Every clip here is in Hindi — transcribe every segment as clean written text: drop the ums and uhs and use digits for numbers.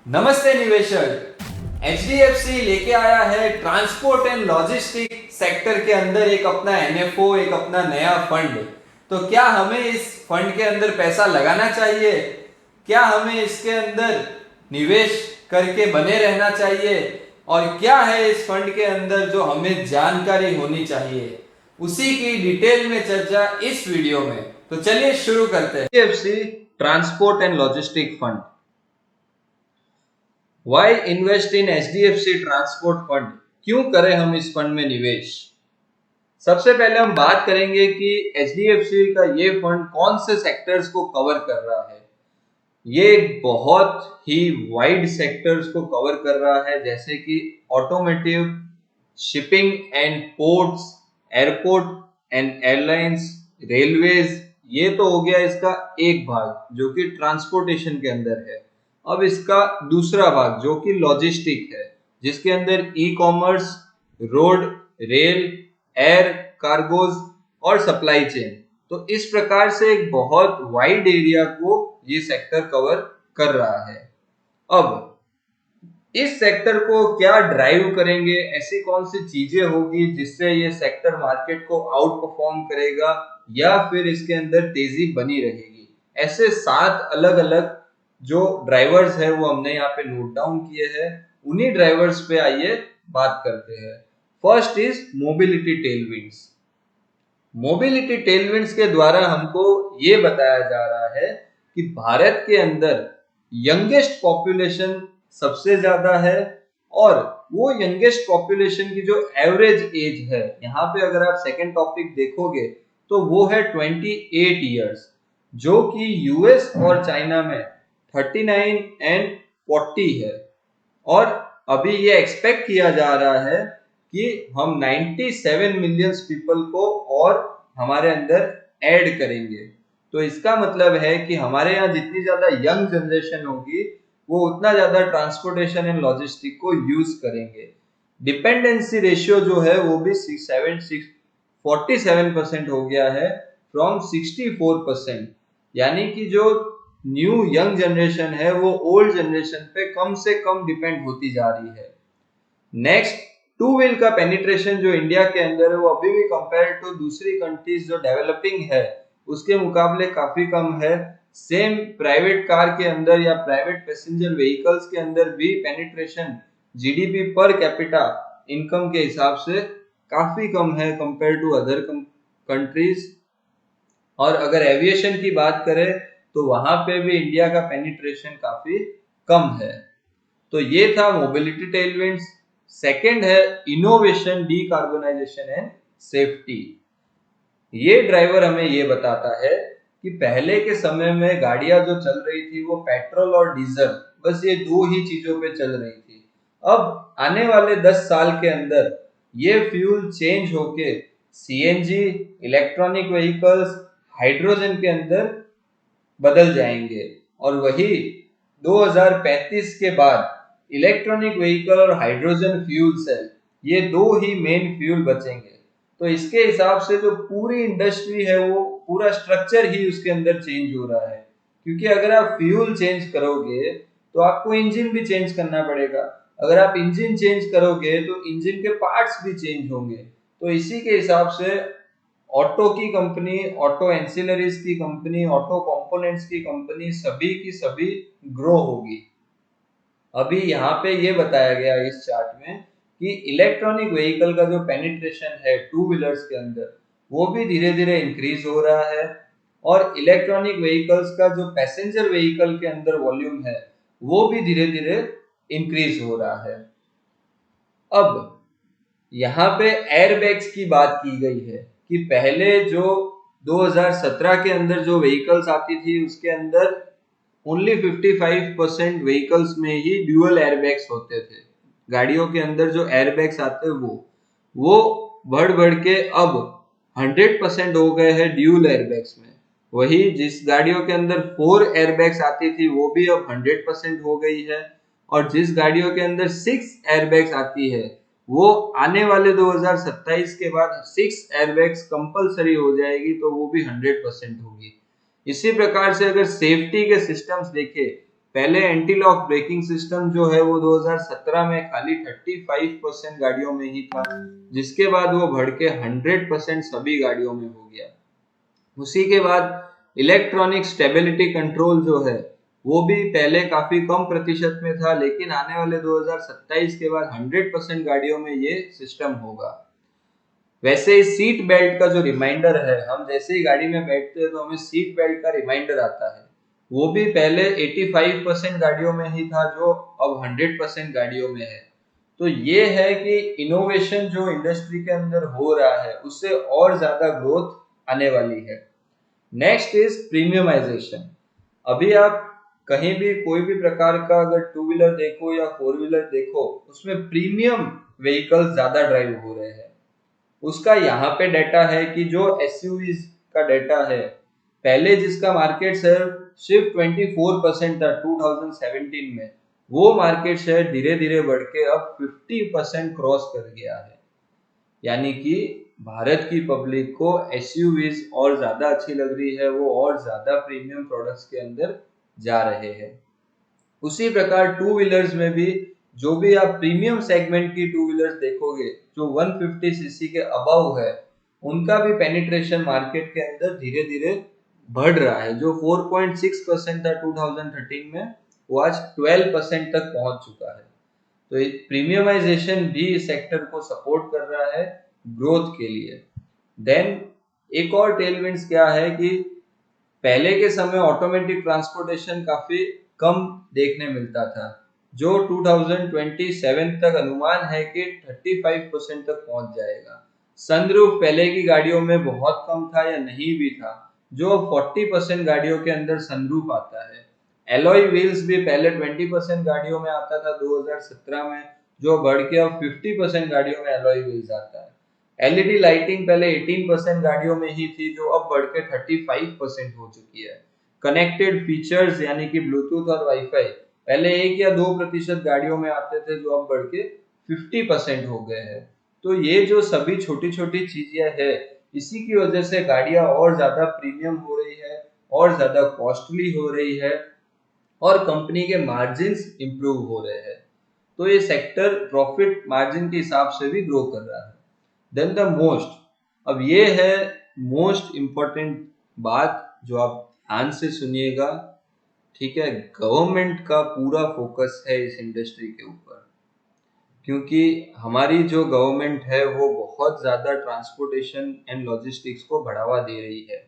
नमस्ते निवेशक। एचडीएफसी लेके आया है ट्रांसपोर्ट एंड लॉजिस्टिक सेक्टर के अंदर एक अपना एनएफओ, एक अपना नया फंड। तो क्या हमें इस फंड के अंदर पैसा लगाना चाहिए? क्या हमें इसके अंदर निवेश करके बने रहना चाहिए? और क्या है इस फंड के अंदर जो हमें जानकारी होनी चाहिए, उसी की डिटेल में चर्चा इस वीडियो में। तो चलिए शुरू करते हैं। HDFC transport and logistic fund. Why invest in HDFC transport fund? क्यों करें हम इस फंड में निवेश? सबसे पहले हम बात करेंगे कि एचडीएफसी का ये फंड कौन से सेक्टर्स को कवर कर रहा है। ये बहुत ही वाइड सेक्टर्स को कवर कर रहा है, जैसे कि automotive, shipping and ports, airport and airlines, railways. ये तो हो गया इसका एक भाग जो कि ट्रांसपोर्टेशन के अंदर है। अब इसका दूसरा भाग जो कि लॉजिस्टिक है, जिसके अंदर e commerce, road, rail, air cargoes और सप्लाई चेन। तो इस प्रकार से एक बहुत वाइड एरिया को ये सेक्टर कवर कर रहा है। अब इस सेक्टर को क्या ड्राइव करेंगे, ऐसी कौन सी चीजें होगी जिससे ये सेक्टर मार्केट को आउट परफॉर्म करेगा या फिर इसके अंदर तेजी बनी रहेगी? ऐसे 7 अलग अलग जो ड्राइवर्स है वो हमने यहाँ पे नोट डाउन किए हैं। उन्हीं ड्राइवर्स पे आइए बात करते हैं। First is mobility tailwinds. Mobility tailwinds के द्वारा हमको ये बताया जा रहा है कि भारत के अंदर यंगेस्ट पॉपुलेशन सबसे ज्यादा है, और वो यंगेस्ट पॉपुलेशन की जो एवरेज एज है, यहाँ पे अगर आप सेकंड टॉपिक देखोगे तो वो है 28 इयर्स, जो कि यूएस और चाइना में 39 एंड 40 है। और अभी ये एक्सपेक्ट किया जा रहा है कि हम 97 मिलियंस पीपल को और हमारे अंदर ऐड करेंगे। तो इसका मतलब है कि हमारे यहाँ जितनी ज्यादा यंग जनरेशन होगी, वो उतना ज्यादा ट्रांसपोर्टेशन एंड लॉजिस्टिक को यूज करेंगे। डिपेंडेंसी रेशियो जो है वो भी 47% हो गया है फ्रॉम 64%। यानी कि जो न्यू यंग जनरेशन है वो ओल्ड जनरेशन पे कम से कम डिपेंड होती जा रही है। नेक्स्ट, टू व्हील का पेनिट्रेशन जो इंडिया के अंदर है वो अभी भी कंपेयर टू दूसरी कंट्रीज जो डेवलपिंग है उसके मुकाबले काफी कम है। सेम प्राइवेट कार के अंदर या प्राइवेट पैसेंजर व्हीकल्स के अंदर भी penetration GDP per capita income के हिसाब से काफी कम है कंपेयर टू अदर कंट्रीज। और अगर एविएशन की बात करें तो वहां पे भी इंडिया का पेनिट्रेशन काफी कम है। तो ये था मोबिलिटी टेलविंड्स। सेकंड है इनोवेशन, डीकार्बोनाइजेशन एंड सेफ्टी। ये ड्राइवर हमें ये बताता है कि पहले के समय में गाड़ियां जो चल रही थी वो पेट्रोल और डीजल, बस ये दो ही चीजों पे चल रही थी। अब आने वाले 10 साल के अंदर ये फ्यूल चेंज होके सीएनजी, इलेक्ट्रॉनिक व्हीकल्स, हाइड्रोजन के अंदर बदल जाएंगे। और वही 2035 के बाद इलेक्ट्रॉनिक व्हीकल और हाइड्रोजन फ्यूल सेल, ये दो ही मेन फ्यूल बचेंगे। तो इसके हिसाब से जो पूरी इंडस्ट्री है वो पूरा स्ट्रक्चर ही उसके अंदर चेंज हो रहा है। क्योंकि अगर आप फ्यूल चेंज करोगे तो आपको इंजन भी चेंज करना पड़ेगा। अगर आप इंजन चेंज करोगे तो इंजन के पार्ट्स भी चेंज होंगे। तो इसी के हिसाब से ऑटो की कंपनी, ऑटो एंसिलरीज की कंपनी, ऑटो कंपोनेंट्स की कंपनी सभी की सभी ग्रो होगी। अभी यहाँ पे ये बताया गया इस चार्ट में कि इलेक्ट्रॉनिक व्हीकल का जो पेनिट्रेशन है टू व्हीलर्स के अंदर वो भी धीरे धीरे इंक्रीज हो रहा है, और इलेक्ट्रॉनिक व्हीकल्स का जो पैसेंजर व्हीकल के अंदर वॉल्यूम है वो भी धीरे धीरे इंक्रीज हो रहा है। अब यहाँ पे एयरबैग्स की बात की गई है कि पहले जो 2017 के अंदर जो व्हीकल्स आती थी उसके अंदर ओनली 55% व्हीकल्स में ही ड्यूअल एयरबैग्स होते थे। गाड़ियों के अंदर जो एयरबैग्स आते हैं वो बढ़ बढ़ के अब 100% हो गए हैं ड्यूअल एयरबैग्स में। वही जिस गाड़ियों के अंदर 4 एयरबैग्स आती थी वो भी अब 100% हो गई है। और जिस गाड़ियों के अंदर 6 एयरबैग्स आती है वो आने वाले 2027 के बाद 6 एयरबैग्स कंपलसरी हो जाएगी, तो वो भी 100% होगी। इसी प्रकार से अगर सेफ्टी के सिस्टम्स देखें पहले एंटी लॉक ब्रेकिंग सिस्टम जो है वो 2017 में खाली 35% गाड़ियों में ही था, जिसके बाद वो बढ़ के 100% सभी गाड़ियों में हो गया। उसी के बाद इलेक्ट्रॉनिक स्टेबिलिटी कंट्रोल जो है वो भी पहले काफी कम प्रतिशत में था, लेकिन आने वाले 2027 के बाद 100% गाड़ियों में ये सिस्टम होगा। वैसे ही सीट बेल्ट का जो रिमाइंडर है, हम जैसे ही गाड़ी में बैठते हैं तो हमें सीट बेल्ट का रिमाइंडर आता है, वो भी पहले 85% गाड़ियों में ही था जो अब 100% गाड़ियों में है। तो ये है कि इनोवेशन जो इंडस्ट्री के अंदर हो रहा है उससे और ज्यादा ग्रोथ आने वाली है। Next is premiumisation. अभी आप कहीं भी कोई भी प्रकार का अगर टू व्हीलर देखो या फोर व्हीलर देखो, उसमें प्रीमियम व्हीकल्स ज्यादा ड्राइव हो रहे हैं। उसका यहाँ पे डाटा है कि जो एसयूवीज का डाटा है, पहले जिसका मार्केट शेयर सिर्फ 24% था 2017 में, वो मार्केट शेयर धीरे धीरे बढ़ के अब 50% क्रॉस कर गया है। यानी कि भारत की पब्लिक को एसयूवीज और ज्यादा अच्छी लग रही है, वो और ज्यादा प्रीमियम प्रोडक्ट्स के अंदर जा रहे हैं। उसी प्रकार टू व्हीलर्स में भी जो भी आप प्रीमियम सेगमेंट की टू व्हीलर्स देखोगे जो 150 सीसी के अबव है, उनका भी पेनिट्रेशन मार्केट के अंदर धीरे धीरे बढ़ रहा है। जो 4.6% था 2013 में, वो आज 12% तक पहुंच चुका है। तो प्रीमियमाइजेशन भी इस सेक्टर को सपोर्ट कर रहा है ग्रोथ के लिए। देन एक और टेलविंड्स क्या है कि पहले के समय ऑटोमेटिक ट्रांसपोर्टेशन काफी कम देखने मिलता था, जो 2027 तक अनुमान है कि 35% तक पहुंच जाएगा। सनरूफ पहले की गाड़ियों में बहुत कम था या नहीं भी था, जो अब 40% गाड़ियों के अंदर सनरूफ आता है। एलॉय व्हील्स भी पहले 20% गाड़ियों में आता था 2017 में, जो बढ़ के अब 50% गाड़ियों में एलॉय व्हील्स आता है। एलईडी लाइटिंग पहले 18% गाड़ियों में ही थी, जो अब बढ़ के 35% हो चुकी है। कनेक्टेड फीचर्स यानी कि ब्लूटूथ और वाईफाई पहले 1 या 2% गाड़ियों में आते थे, जो अब बढ़ के 50% हो गए हैं। तो ये जो सभी छोटी छोटी चीजें हैं, इसी की वजह से गाड़ियां और ज्यादा प्रीमियम हो रही है, और ज्यादा कॉस्टली हो रही है, और कंपनी के मार्जिन इंप्रूव हो रहे हैं। तो ये सेक्टर प्रॉफिट मार्जिन के हिसाब से भी ग्रो कर रहा है। देन द मोस्ट, अब ये है मोस्ट इंपॉर्टेंट बात जो आप ध्यान से सुनिएगा, ठीक है। गवर्नमेंट का पूरा फोकस है इस इंडस्ट्री के ऊपर, क्योंकि हमारी जो गवर्नमेंट है वो बहुत ज्यादा ट्रांसपोर्टेशन एंड लॉजिस्टिक्स को बढ़ावा दे रही है।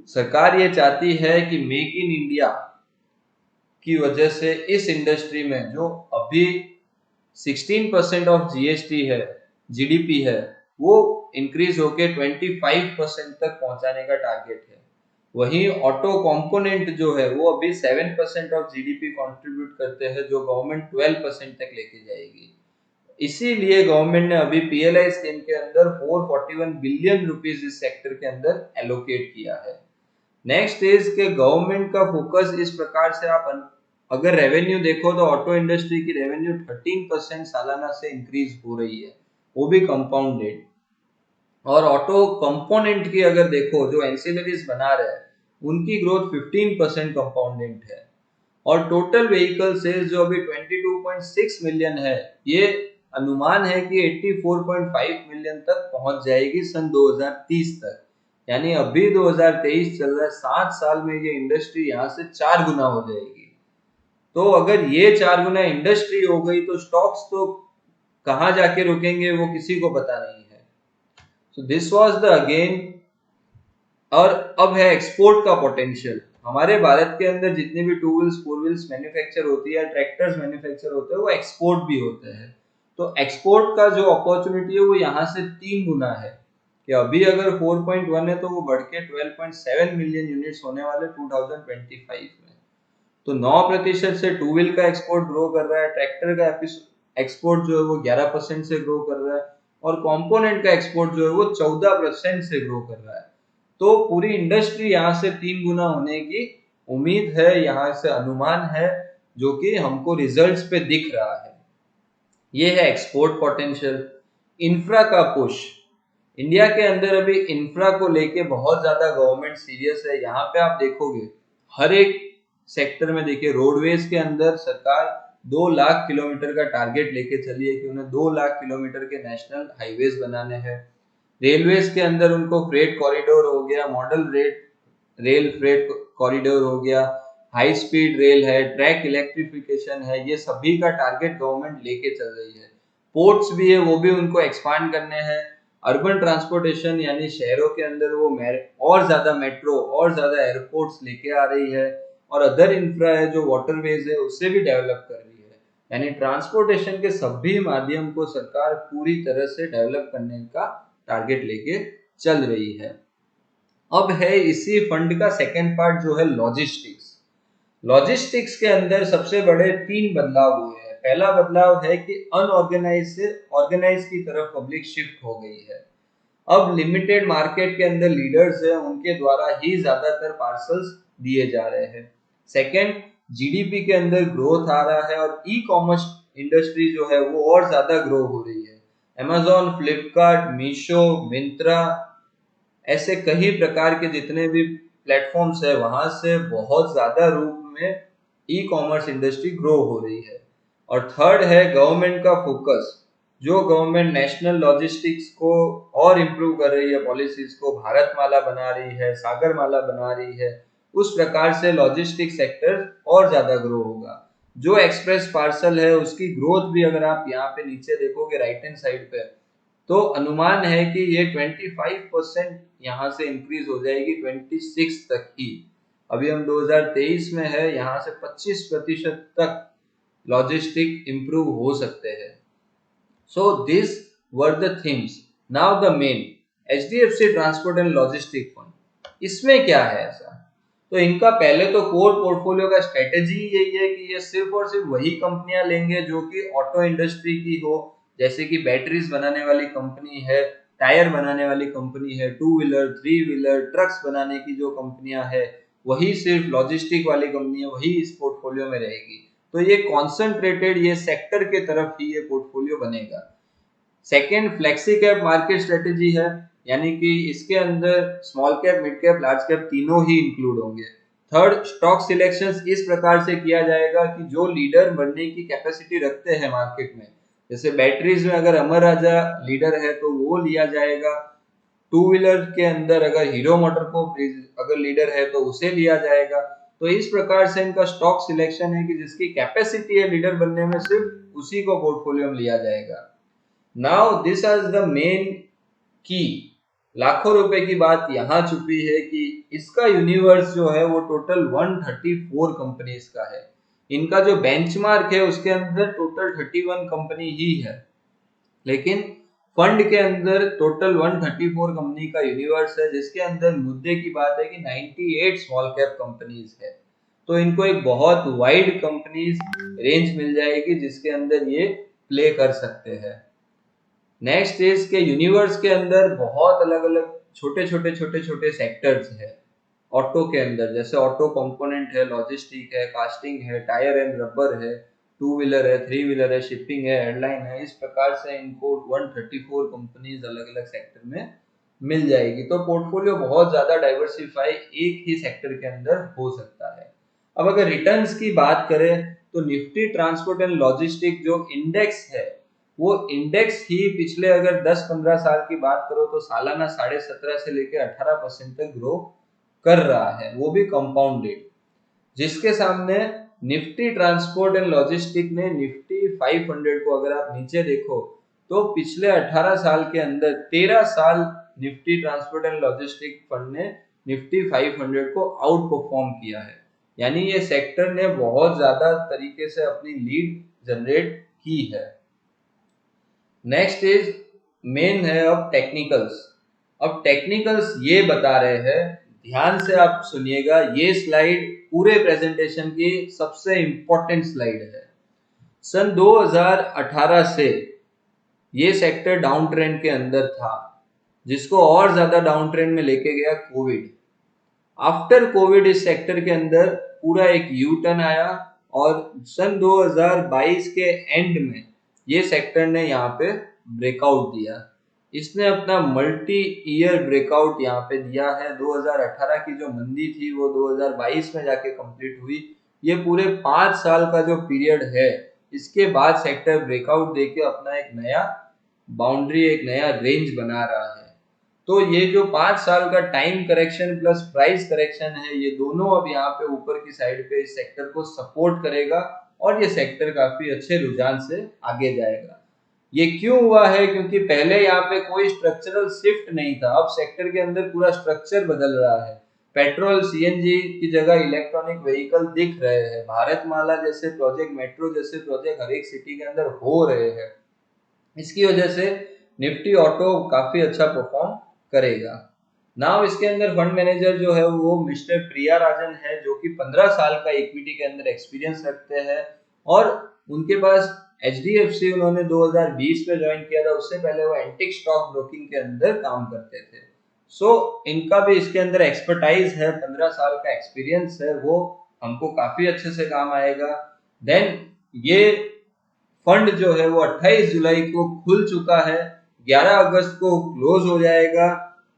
सरकार ये चाहती है कि मेक इन इंडिया की वजह से इस इंडस्ट्री में जो अभी 16% ऑफ जीएसटी है, जीडीपी है, वो इंक्रीज होके 25% तक पहुंचाने का टारगेट है। वहीं ऑटो कंपोनेंट जो है वो अभी 7% ऑफ जीडीपी कंट्रीब्यूट करते हैं, जो गवर्नमेंट 12% तक लेके जाएगी। इसीलिए गवर्नमेंट ने अभी पीएलआई स्कीम के अंदर 441 बिलियन रुपीस इस सेक्टर के अंदर एलोकेट किया है। नेक्स्ट इज के गवर्नमेंट का फोकस इस प्रकार से, आप अगर रेवेन्यू देखो तो ऑटो इंडस्ट्री की रेवेन्यू 13% सालाना से इंक्रीज हो रही है, वो भी कंपाउंडेड। और ऑटो कंपोनेंट की अगर देखो, जो एंसिलरीज बना रहे हैं, उनकी ग्रोथ 15% कंपाउंडेड है। और टोटल व्हीकल सेल्स जो अभी 22.6 मिलियन है, ये अनुमान है कि 84.5 मिलियन तक पहुंच जाएगी सन 2030 तक। यानी अभी 2023 चल रहा है, 7 साल में ये इंडस्ट्री यहाँ से 4 गुना हो जाएगी। तो अगर ये 4 गुना इंडस्ट्री हो गई तो स्टॉक्स तो कहाँ जाके रुकेंगे वो किसी को पता नहीं है। So this was the again. और अब है एक्सपोर्ट का पोटेंशियल। हमारे भारत के अंदर जितने भी two wheels four wheels manufacture होती है, ट्रैक्टर्स मैन्युफैक्चर होते हैं, वो एक्सपोर्ट भी होते हैं। तो एक्सपोर्ट का जो अपॉर्चुनिटी है वो यहाँ से 3 गुना है, कि अभी अगर 4.1 है तो वो बढ़ के 12.7 मिलियन यूनिट्स होने वाले 2025 में। तो 9% से टू व्हील का एक्सपोर्ट ग्रो कर रहा है, ट्रैक्टर का एक्सपोर्ट जो है वो 11% से ग्रो कर रहा है, और कंपोनेंट का एक्सपोर्ट जो है वो 14% से ग्रो कर रहा है। तो पूरी इंडस्ट्री यहाँ से 3 गुना होने की उम्मीद है, यहाँ से अनुमान है, जो कि हमको रिजल्ट्स पे दिख रहा है। ये है एक्सपोर्ट पोटेंशियल। इंफ्रा का पुश, इंडिया के अंदर अभी इंफ्रा को लेके बहुत ज्यादा गवर्नमेंट सीरियस है। यहाँ पे आप देखोगे हर एक सेक्टर में देखिए, रोडवेज के अंदर सरकार 2 लाख किलोमीटर का टारगेट लेके चली है कि उन्हें 2 लाख किलोमीटर के नेशनल हाईवेज बनाने हैं। रेलवेज के अंदर उनको फ्रेट कॉरिडोर हो गया, मॉडल रेल फ्रेट कॉरिडोर हो गया, हाई स्पीड रेल है, ट्रैक इलेक्ट्रिफिकेशन है, ये सभी का टारगेट गवर्नमेंट लेके चल रही है। पोर्ट्स भी है, वो भी उनको एक्सपांड करने हैं। अर्बन ट्रांसपोर्टेशन यानी शहरों के अंदर वो और ज्यादा मेट्रो और ज्यादा एयरपोर्ट्स लेके आ रही है, और अदर इंफ्रा है जो वाटरवेज है उससे भी डेवलप कर रही है। यानी ट्रांसपोर्टेशन के सभी माध्यम को सरकार पूरी तरह से डेवलप करने का टारगेट लेके चल रही है। अब है इसी फंड का सेकेंड पार्ट जो है लॉजिस्टिक्स। लॉजिस्टिक्स के अंदर सबसे बड़े 3 बदलाव हुए हैं। पहला बदलाव है कि अनऑर्गेनाइज से ऑर्गेनाइज की तरफ पब्लिक शिफ्ट हो गई है। अब लिमिटेड मार्केट के अंदर लीडर्स हैं, उनके द्वारा ही ज्यादातर पार्सल्स दिए जा रहे हैं। सेकंड, जीडीपी के अंदर ग्रोथ आ रहा है और ई कॉमर्स इंडस्ट्री जो है वो और ज्यादा ग्रो हो रही है। अमेजोन, फ्लिपकार्ट, मीशो, मिंत्रा, ऐसे कई प्रकार के जितने भी प्लेटफॉर्म्स है वहां से बहुत ज्यादा रूप में ई कॉमर्स इंडस्ट्री ग्रो हो रही है। और थर्ड है गवर्नमेंट का फोकस। जो गवर्नमेंट नेशनल लॉजिस्टिक्स को और इम्प्रूव कर रही है, पॉलिसीज को भारत माला बना रही है, सागर माला बना रही है, उस प्रकार से लॉजिस्टिक सेक्टर और ज्यादा ग्रो होगा। जो एक्सप्रेस पार्सल है उसकी ग्रोथ भी अगर आप यहाँ पे नीचे देखोगे राइट हैंड साइड पे, तो अनुमान है कि ये 25% यहाँ से इंक्रीज हो जाएगी 26 तक ही। अभी हम 2023 में है, यहाँ से 25% तक लॉजिस्टिक इंप्रूव हो सकते हैं। So this were the things. Now the main HDFC transport and logistic fund, इसमें क्या है ऐसा? तो इनका पहले तो कोर पोर्टफोलियो का स्ट्रेटेजी यही है कि ये सिर्फ और सिर्फ वही कंपनियां लेंगे जो कि ऑटो इंडस्ट्री की हो, जैसे कि बैटरीज बनाने वाली कंपनी है, टायर बनाने वाली कंपनी है, 2 व्हीलर 3 व्हीलर ट्रक्स बनाने की जो कंपनियां है, वही सिर्फ लॉजिस्टिक वाली कंपनी है, वही इस पोर्टफोलियो में रहेगी। तो ये कॉन्सेंट्रेटेड ये सेक्टर के तरफ ही ये पोर्टफोलियो बनेगा। Second, flexi cap market strategy है, यानी कि इसके अंदर small cap, mid cap, large cap तीनों ही इंक्लूड होंगे। थर्ड, स्टॉक सिलेक्शन इस प्रकार से किया जाएगा कि जो लीडर बनने की कैपेसिटी रखते हैं मार्केट में, जैसे बैटरीज में अगर अमर राजा लीडर है तो वो लिया जाएगा, 2 व्हीलर के अंदर अगर हीरो मोटर को अगर लीडर है तो उसे लिया जाएगा। तो इस प्रकार से इनका स्टॉक सिलेक्शन है कि जिसकी कैपेसिटी है लीडर बनने में, सिर्फ उसी को पोर्टफोलियो में लिया जाएगा। Now this is the main की। लाखों रुपए की बात यहाँ छुपी है कि इसका यूनिवर्स जो है वो टोटल 134 कंपनीज का है। इनका जो बेंचमार्क है उसके अंदर टोटल 31 कंपनी ही है, लेकिन फंड के अंदर टोटल 134 कंपनी का यूनिवर्स है, जिसके अंदर मुद्दे की बात है कि 98 स्मॉल कैप कंपनीज है। तो इनको एक बहुत वाइड कंपनीज रेंज मिल जाएगी जिसके अंदर ये प्ले कर सकते हैं। नेक्स्ट इज के यूनिवर्स के अंदर बहुत अलग अलग छोटे छोटे सेक्टर्स है। ऑटो के अंदर जैसे ऑटो कंपोनेंट है, लॉजिस्टिक है, कास्टिंग है, टायर एंड रबर है, 2 व्हीलर है, 3 व्हीलर है, शिपिंग है, एयरलाइन है। इस प्रकार से इनको 134 कंपनीज अलग अलग सेक्टर में मिल जाएगी। तो पोर्टफोलियो बहुत ज्यादा डाइवर्सिफाई एक ही सेक्टर के अंदर हो सकता है। अब अगर रिटर्न्स की बात करें तो निफ्टी ट्रांसपोर्ट एंड लॉजिस्टिक जो इंडेक्स है, वो इंडेक्स ही पिछले अगर 10-15 साल की बात करो तो सालाना 17.5 से लेकर 18% तक ग्रो कर रहा है, वो भी कंपाउंडेड। जिसके सामने निफ्टी ट्रांसपोर्ट एंड लॉजिस्टिक ने निफ्टी 500 को अगर आप नीचे देखो तो पिछले 18 साल के अंदर 13 साल Nifty transport and logistic fund ने निफ्टी 500 को आउट परफॉर्म किया है। यानी ये सेक्टर ने बहुत ज्यादा तरीके से अपनी लीड जनरेट की है। नेक्स्ट इज मेन है अब टेक्निकल्स। अब टेक्निकल्स ये बता रहे हैं, ध्यान से आप सुनिएगा, ये स्लाइड पूरे प्रेजेंटेशन की सबसे इंपॉर्टेंट स्लाइड है। सन 2018 से ये सेक्टर डाउन ट्रेंड के अंदर था, जिसको और ज्यादा डाउन ट्रेंड में लेके गया कोविड। आफ्टर कोविड इस सेक्टर के अंदर पूरा एक यू टर्न आया और सन 2022 के एंड में ये सेक्टर ने यहाँ पे ब्रेकआउट दिया। इसने अपना मल्टी ईयर ब्रेकआउट यहाँ पे दिया है। 2018 की जो मंदी थी वो 2022 में जाके कंप्लीट हुई ये पूरे 5 साल का जो पीरियड है, इसके बाद सेक्टर ब्रेकआउट देके अपना एक नया बाउंड्री, एक नया रेंज बना रहा है। तो ये जो 5 साल का time correction plus price correction है, ये दोनों अब यहाँ पे ऊपर की साइड पे इस सेक्टर को सपोर्ट करेगा और ये सेक्टर काफी अच्छे रुझान से आगे जाएगा। ये क्यों हुआ है? क्योंकि पहले यहाँ पे कोई स्ट्रक्चरल शिफ्ट नहीं था, अब सेक्टर के अंदर पूरा स्ट्रक्चर बदल रहा है। पेट्रोल सीएनजी की जगह इलेक्ट्रॉनिक व्हीकल दिख रहे हैं, भारतमाला जैसे प्रोजेक्ट, मेट्रो जैसे प्रोजेक्ट हर एक सिटी के अंदर हो रहे हैं। इसकी वजह से निफ्टी ऑटो काफी अच्छा परफॉर्म करेगा। नाउ इसके अंदर फंड मैनेजर जो है वो मिस्टर प्रिया राजन है, जो कि 15 साल का इक्विटी के अंदर एक्सपीरियंस रखते हैं और उनके पास एचडीएफसी उन्होंने 2020 में ज्वाइन किया था, उससे पहले वो एंटिक स्टॉक ब्रोकिंग के अंदर काम करते थे। सो इनका भी इसके अंदर एक्सपर्टाइज है, 15 साल का एक्सपीरियंस है, वो हमको काफी अच्छे से काम आएगा। देन ये फंड जो है वो 28 जुलाई को खुल चुका है, 11 अगस्त को क्लोज हो जाएगा।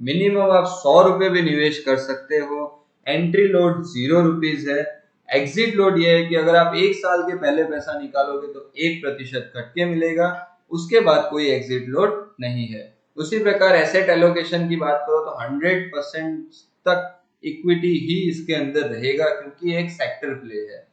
मिनिमम आप 100 रुपए भी निवेश कर सकते हो। एंट्री लोड 0 रुपीज है। एग्जिट लोड ये है कि अगर आप 1 साल के पहले पैसा निकालोगे तो 1% कट के मिलेगा, उसके बाद कोई एग्जिट लोड नहीं है। उसी प्रकार एसेट एलोकेशन की बात करो तो 100% तक इक्विटी ही इसके अंदर रहेगा, क्योंकि एक सेक्टर प्ले है।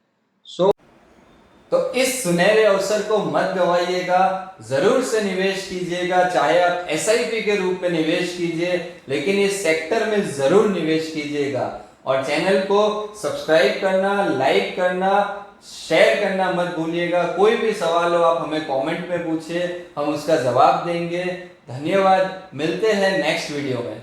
तो इस सुनहरे अवसर को मत गवाइएगा, जरूर से निवेश कीजिएगा, चाहे आप एसआईपी के रूप में निवेश कीजिए, लेकिन इस सेक्टर में जरूर निवेश कीजिएगा। और चैनल को सब्सक्राइब करना, लाइक करना, शेयर करना मत भूलिएगा। कोई भी सवाल हो आप हमें कमेंट में पूछिए, हम उसका जवाब देंगे। धन्यवाद, मिलते हैं नेक्स्ट वीडियो में।